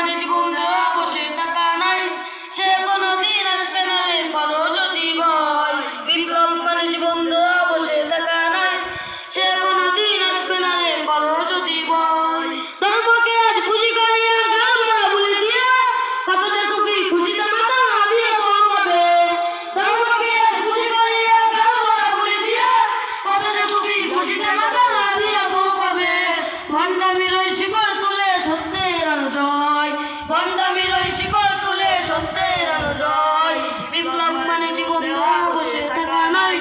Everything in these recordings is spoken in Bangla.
মানে জীবন দেওয়া বসে থাকা নাই, সে কোনোদিন আসবে না রে করো যদি ভয়। বিপ্লব মানে জীবন দেওয়া বসে থাকা নাই, সে কোনোদিন আসবে না রে করো যদি ভয়। ধর্মকে আজ পুঁজি করিয়া গালমোড়া বলে দিয়া কত যে সুখী খুশিতে মাথা দিয়ে বউ পাবে। ধর্মকে আজ পুঁজি করিয়া গালমোড়া বলে দিয়া কত যে সুখী খুশিতে মাথা দিয়ে বউ পাবে। ভণ্ডামির ওই শিকড় তুলে সত্যের আলো জয়, ভণ্ডামির ওই শিকড় তুলে সত্যের আলো জয়। বিপ্লব মানে জীবন দেওয়া বসে থাকা নয়,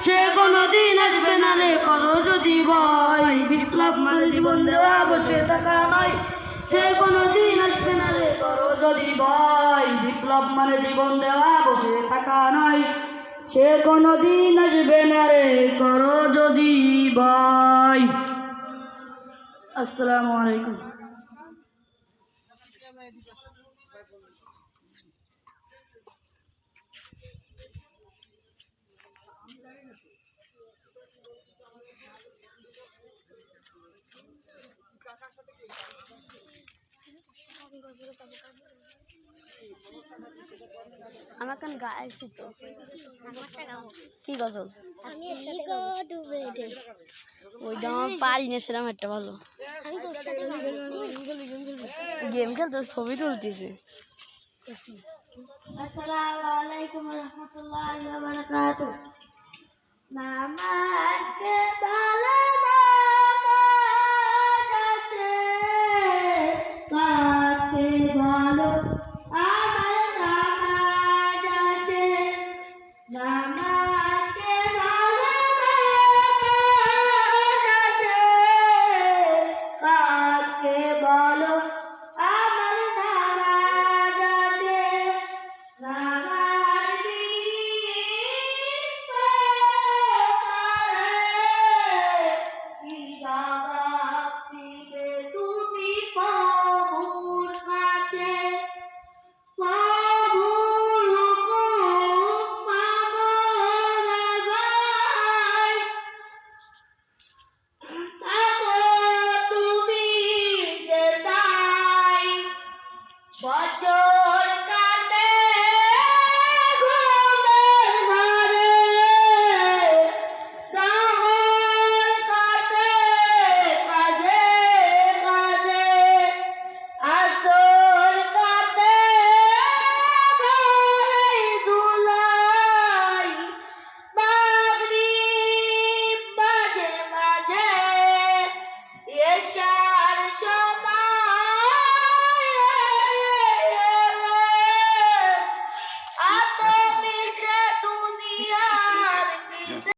সে কোনোদিন আসবে না রে করো যদি ভয়। বিপ্লব মানে জীবন দেওয়া বসে থাকা নয়, সে কোনোদিন আসবে না রে করো যদি ভয়। বিপ্লব মানে জীবন দেওয়া বসে থাকা নয়, সে কোনোদিন আসবে না রে করো যদি ভয়। আসসালামু আলাইকুম। আমার কান গাইছি তো কি গজল ওইটা পারি না সেরকম একটা ভালো গেম খেলতে ছবি তুলতেছে। আসসালামু আলাইকুম ওয়া রাহমাতুল্লাহি ওয়া বারাকাতুহু। নামাজকে ভালো নামাজ আছে, কাকে ভালো আমার নামাজ আছে। নামাজকে ভালো নামাজ আছে, কাকে ভালো আমার নামাজ আছে। নামাজ কি জবাব দিবে তুমি প্রভুর কাছে। প্রভুর হুকুম মানো না ভাই, থাকো তুমি যেথায়।